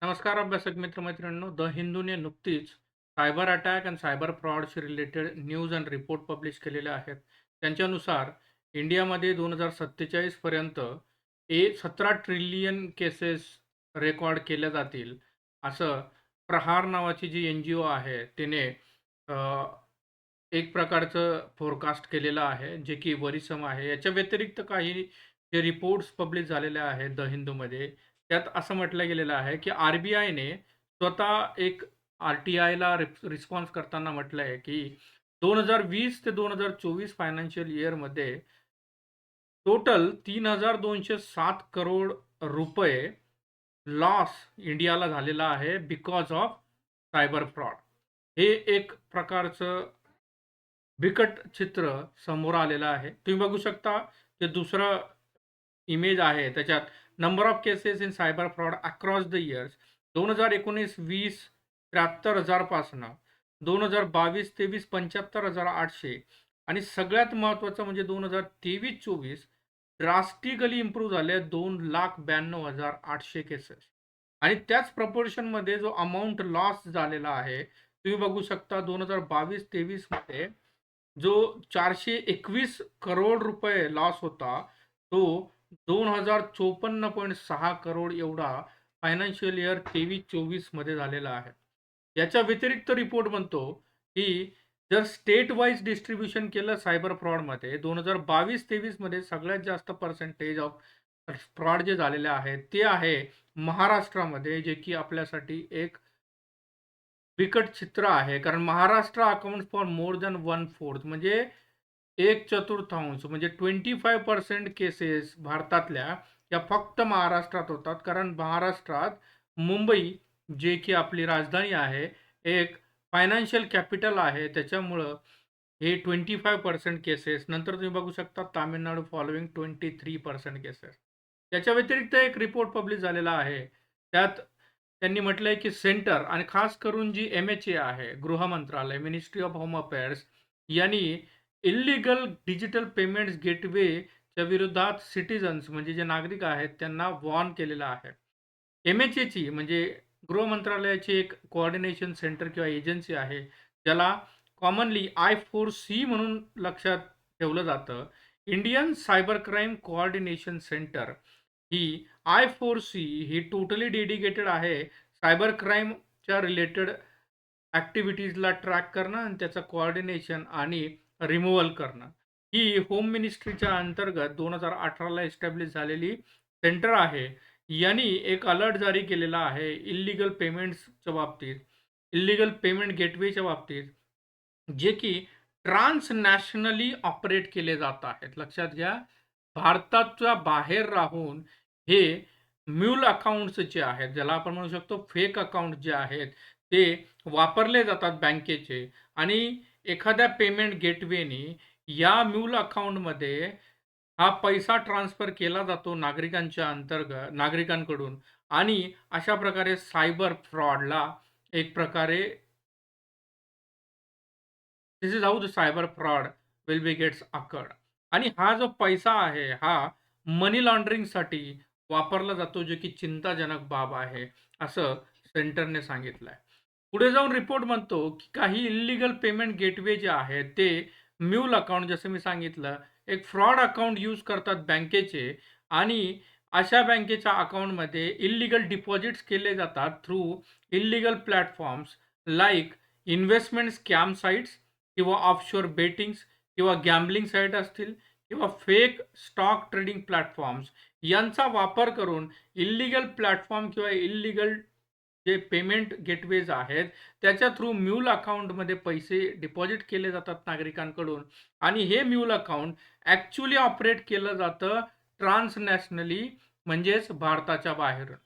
नमस्कार अभ्यासक मित्र-मैत्रिणींनो. द हिंदूने नुकतीच सायबर अटॅक आणि सायबर फ्रॉडशी related news and report publish केलेले आहेत. त्यांच्यानुसार इंडियामध्ये 2047 पर्यंत 17 ट्रिलियन केसेस रेकॉर्ड केल्या जातील, असं प्रहार नावाची जी एन-जी-ओ आहे तिने अ, एक प्रकारचं फोरकास्ट केलेलं आहे, जे की वरिष्ठम आहे. याच्या व्यतिरिक्त काही जे रिपोर्ट्स पब्लिश झालेले आहेत द हिंदूमध्ये, त्यात असं म्हटलं गेलेलं आहे, की आर-बी-आयने स्वतः एक आर-टी-आयला रिस्पॉन्स करताना म्हटलं आहे, की 2020 ते 2024 फायनान्शियल इयरमध्ये टोटल 3,207 करोड रुपये लॉस इंडियाला झालेला आहे बिकॉज ऑफ सायबर फ्रॉड. हे एक प्रकारचं बिकट चित्र समोर आलेलं आहे. तुम्ही बघू शकता, ते दुसरं इमेज आहे त्याच्यात number of cases in cyber fraud across the years 2019-20 73,000 पासनं 2022-23 75,800 आणि सगळ्यात महत्त्वाचं म्हणजे 2023-24 ड्रास्टिकली इम्प्रूव्ह झाले 2,92,800 केसेस आणि त्याच प्रपोर्शनमध्ये जो अमाउंट लॉस झालेला आहे, तुम्ही बघू शकता 2022-23 मध्ये जो 421 करोड रुपये लॉस होता, तो 2,054.6 करोड एवढा फायनान्शियल इयर 23-24 मध्ये झालेला आहे. याच्या व्यतिरिक्त रिपोर्ट म्हणतो, की जर स्टेट वाईज डिस्ट्रिब्युशन केलं सायबर फ्रॉडमध्ये 2022-23 मध्ये सगळ्यात जास्त पर्सेंटेज ऑफ फ्रॉड जे झालेले आहेत, ते आहे महाराष्ट्रामध्ये, जे की आपल्यासाठी एक बिकट चित्र आहे. कारण Maharashtra accounts for more than 1/4 म्हणजे 1/4 म्हणजे 25% केसेस भारतातल्या या फक्त महाराष्ट्रात होतात. कारण महाराष्ट्रात मुंबई, जे की आपली राजधानी आहे, एक फायनान्शियल कॅपिटल आहे. त्याच्यामुळं हे 25% केसेस. नंतर तुम्ही बघू शकता तामिळनाडू फॉलोइंग 23% केसेस. त्याच्या व्यतिरिक्त एक रिपोर्ट पब्लिश झालेला आहे. त्यात त्यांनी म्हटलंय, की सेंटर आणि खास करून जी एम-एच-ए आहे, गृह मंत्रालय, मिनिस्ट्री ऑफ होम अफेअर्स यांनी इल्लीगल डिजिटल पेमेंट्स गेटवेच्या विरोधात सिटिझन्स म्हणजे जे नागरिक आहेत त्यांना वॉर्न केलेलं आहे. एम-एच-एची म्हणजे गृह मंत्रालयाची एक कोऑर्डिनेशन सेंटर किंवा एजन्सी आहे, ज्याला कॉमनली आय-4सी म्हणून लक्षात ठेवलं जातं. Indian cyber crime coordination centre ही आय-4सी ही टोटली डेडिकेटेड आहे सायबर क्राईमच्या रिलेटेड ॲक्टिव्हिटीजला ट्रॅक करणं आणि त्याचं कोऑर्डिनेशन आणि रिमूव्हल करणं. ही होम मिनिस्ट्रीच्या अंतर्गत 2018ला एस्टॅब्लिश झालेली सेंटर आहे. यांनी एक अलर्ट जारी केलेला आहे इल्लीगल पेमेंट्सच्या बाबतीत, इल्लीगल पेमेंट गेटवेच्या बाबतीत, जे की ट्रान्सनॅशनली ऑपरेट केले जात आहेत. लक्षात घ्या, भारताच्या बाहेर राहून हे म्यूल अकाउंट्स जे आहेत, ज्याला आपण म्हणू शकतो फेक अकाउंट जे आहेत, ते वापरले जातात बँकेचे आणि एखाद्या पेमेंट गेटवेनी या म्यूल अकाउंटमध्ये हा पैसा ट्रान्सफर केला जातो नागरिकांकडून आणि अशा प्रकारे सायबर फ्रॉडला एक प्रकारे this is how the cyber fraud will be gets occurred आणि हा जो पैसा आहे, हा मनी लॉन्ड्रिंगसाठी वापरला जातो, जे की चिंताजनक बाब आहे, असं सेंटरने सांगितलंय. पुढे जाऊन रिपोर्ट म्हणतो, की काही इल्लीगल पेमेंट गेटवे जे आहेत, ते म्यूल अकाउंट जसं मी सांगितलं, एक फ्रॉड अकाउंट यूज करतात बँकेचे आणि अशा बँकेच्या अकाउंटमध्ये इल्लीगल डिपॉझिट्स केले जातात through illegal platforms like investment scam sites किंवा ऑफशोर बेटिंग्स किंवा गॅम्बलिंग साईट असतील किंवा फेक स्टॉक ट्रेडिंग प्लॅटफॉर्म्स यांचा वापर करून इल्लीगल प्लॅटफॉर्म किंवा इल्लीगल जे पेमेंट गेटवेज आहेत, त्याच्या थ्रू म्यूल अकाउंटमध्ये पैसे डिपॉझिट केले जातात नागरिकांकडून आणि हे म्यूल अकाउंट ॲक्चुअली ऑपरेट केलं जातं ट्रान्सनॅशनली म्हणजेच भारताच्या बाहेरून.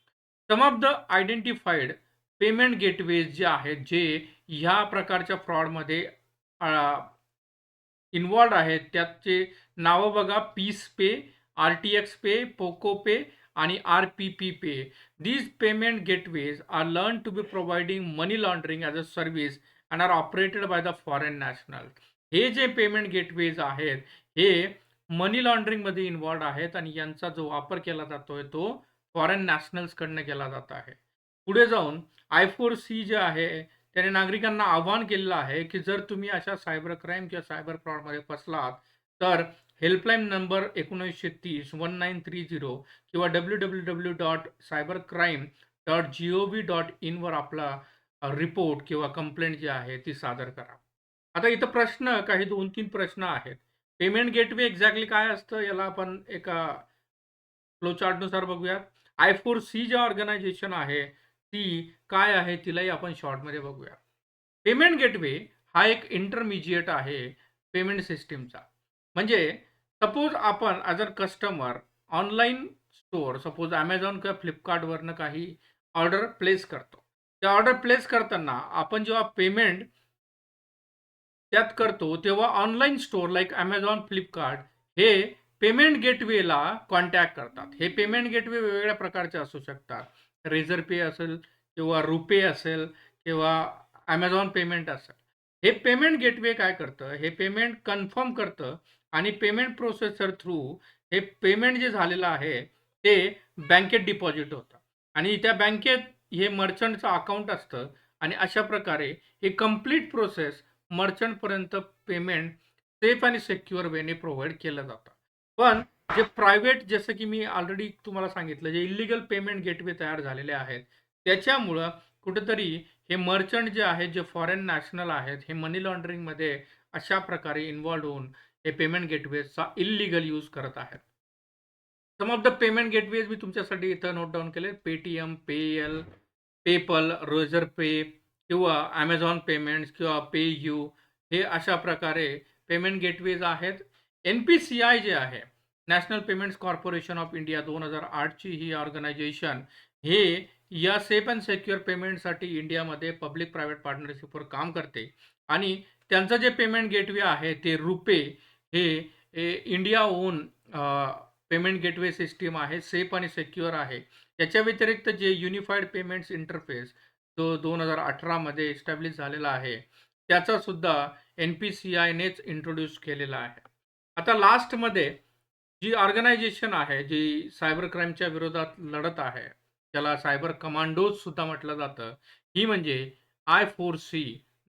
Some of the identified payment gateways जे आहेत, जे ह्या प्रकारच्या फ्रॉडमध्ये इन्व्हॉल्व्ड आहेत, त्याचे नावं बघा पीस पे, आर-टी-एक्स पे, पोको पे आणि R-P-P pay. These payment gateways are learned to be providing money laundering as a service and are operated by the foreign national. हे जे पेमेंट गेटवेज आहेत, हे मनी लॉन्ड्रिंगमध्ये इन्व्हॉल्व्ड आहेत आणि यांचा जो वापर केला जातोय, तो फॉरेन नॅशनल्सकडनं केला जात आहे. पुढे जाऊन I4C जे आहे, त्याने नागरिकांना आवाहन केलेलं आहे, की जर तुम्ही अशा सायबर क्राईम किंवा सायबर फ्रॉडमध्ये फसलात, तर हेल्पलाईन नंबर 1930 1930 किंवा www.cybercrime.gov.in वर आपला रिपोर्ट किंवा कंप्लेंट जी आहे ती सादर करा. आता इथं प्रश्न काही 2-3 प्रश्न आहेत. पेमेंट गेटवे एक्झॅक्टली काय असतं? याला आपण एका फ्लो चार्टनुसार बघूयात. I4C जे ऑर्गनायझेशन आहे, ती काय आहे तिलाही आपण शॉर्टमध्ये बघूया. पेमेंट गेटवे हा एक इंटरमिजिएट आहे पेमेंट सिस्टमचा. म्हणजे सपोज आपण as a customer online store suppose Amazon किंवा Flipkartवरनं काही ऑर्डर प्लेस करतो. त्या ऑर्डर प्लेस करताना आपण जेव्हा पेमेंट त्यात करतो, तेव्हा online store like Amazon, Flipkart हे पेमेंट गेटवेला कॉन्टॅक्ट करतात. हे पेमेंट गेटवे वेगवेगळ्या प्रकारचे असू शकतात. रेझर पे असेल किंवा रुपे असेल किंवा Amazon पेमेंट असेल. हे पेमेंट गेटवे काय करतं, हे पेमेंट कन्फर्म करतं आणि पेमेंट प्रोसेसर थ्रू हे पेमेंट जे झालेलं आहे, ते बँकेत डिपॉझिट होतं आणि त्या बँकेत हे मर्चंटचं अकाउंट असतं आणि अशा प्रकारे ही कंप्लीट प्रोसेस मर्चंटपर्यंत पेमेंट सेफ आणि सिक्युअर वेने प्रोव्हाईड केलं जातं. पण जे प्रायव्हेट जसं की मी ऑलरेडी तुम्हाला सांगितलं, जे इल्लीगल पेमेंट गेटवे तयार झालेले आहेत, त्याच्यामुळं कुठेतरी हे मर्चंट जे आहेत, जे फॉरेन नॅशनल आहेत, हे मनी लॉन्ड्रिंगमध्ये अशा प्रकारे इन्व्हॉल्व होऊन हे पेमेंट गेटवेजचा इल्लीगल यूज करत आहेत. सम ऑफ द पेमेंट गेटवेज मी तुमच्यासाठी इथं नोट डाउन केले. Paytm, पेएल, पेपल, रेझर पे किंवा Amazon पेमेंट्स किंवा पेयू हे अशा प्रकारे पेमेंट गेटवेज आहेत. NPCI जे आहे, national payments corporation of India 2008ची ही ऑर्गनायझेशन हे या सेफ अँड सिक्युअर पेमेंटसाठी इंडियामध्ये पब्लिक प्रायव्हेट पार्टनरशिपवर काम करते आणि त्यांचं जे पेमेंट गेटवे आहे ते रुपे हे India on payment gateway system आहे, सेफ आणि सिक्युअर आहे. याच्या व्यतिरिक्त जे युनिफाईड पेमेंट्स इंटरफेस जो 2018 मध्ये एस्टॅब्लिश झालेला आहे, त्याचा सुद्धा NPCIनेच इंट्रोड्यूस केलेला आहे. आता लास्टमध्ये जी ऑर्गनायझेशन आहे, जी सायबर क्राईमच्या विरोधात लढत आहे, त्याला सायबर कमांडोज सुद्धा म्हटलं जातं. ही म्हणजे I4C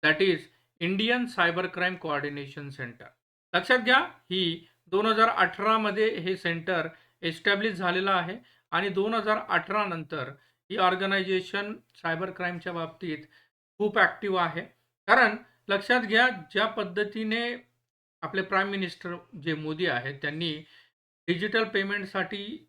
that is Indian cyber crime coordination centre. लक्षात घ्या, ही 2018 मध्ये हे सेंटर एस्टॅब्लिश झालेलं आहे आणि 2018 नंतर ही ऑर्गनायझेशन सायबर क्राईमच्या बाबतीत खूप ॲक्टिव्ह आहे. कारण लक्षात घ्या, ज्या पद्धतीने आपले प्राईम मिनिस्टर जे मोदी आहेत, त्यांनी डिजिटल पेमेंटसाठी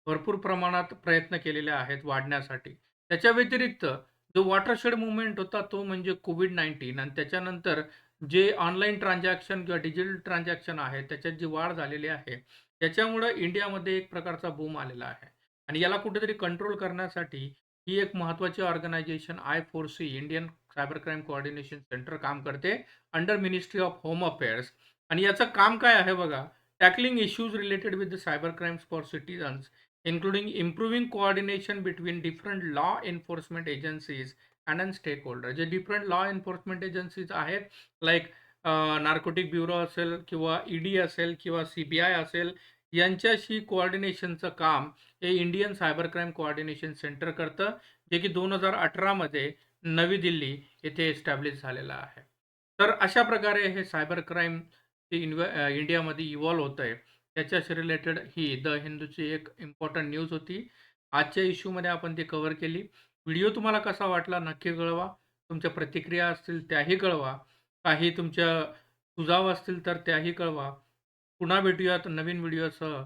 भरपूर प्रमाणात प्रयत्न केलेले आहेत वाढण्यासाठी. त्याच्या व्यतिरिक्त जो वॉटरशेड मूव्हमेंट होता तो म्हणजे कोविड-19 आणि त्याच्यानंतर जे ऑनलाईन ट्रान्झॅक्शन किंवा डिजिटल ट्रान्झॅक्शन आहे त्याच्यात जी वाढ झालेली आहे, त्याच्यामुळं इंडियामध्ये एक प्रकारचा बूम आलेला आहे आणि याला कुठेतरी कंट्रोल करण्यासाठी ही एक महत्त्वाची organisation I4C Indian cyber crime coordination centre काम करते under ministry of home affairs आणि याचं काम काय आहे बघा, tackling issues related with the cyber crimes for citizens including improving coordination between different law enforcement agencies and stakeholder. जे different law enforcement agencies आहेत लाईक नार्कोटिक ब्युरो असेल किंवा ईडी असेल किंवा CBI असेल, यांच्याशी कोऑर्डिनेशनचं काम हे Indian cyber crime coordination centre करतं, जे की 2018 मध्ये नवी दिल्ली येथे एस्टॅब्लिश झालेलं आहे. तर अशा प्रकारे हे सायबर क्राईम इंडियामध्ये इव्हॉल्व होतंय. त्याच्याशी रिलेटेड ही द हिंदूची एक इम्पॉर्टंट न्यूज होती. आजच्या इश्यूमध्ये आपण ती कव्हर केली. व्हिडिओ तुम्हाला कसा वाटला नक्की कळवा. तुमच्या प्रतिक्रिया असतील त्याही कळवा. काही तुमच्या सुझाव असतील तर त्याही कळवा. पुन्हा भेटूयात नवीन व्हिडिओसह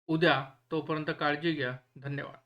उद्या. तोपर्यंत काळजी घ्या. धन्यवाद.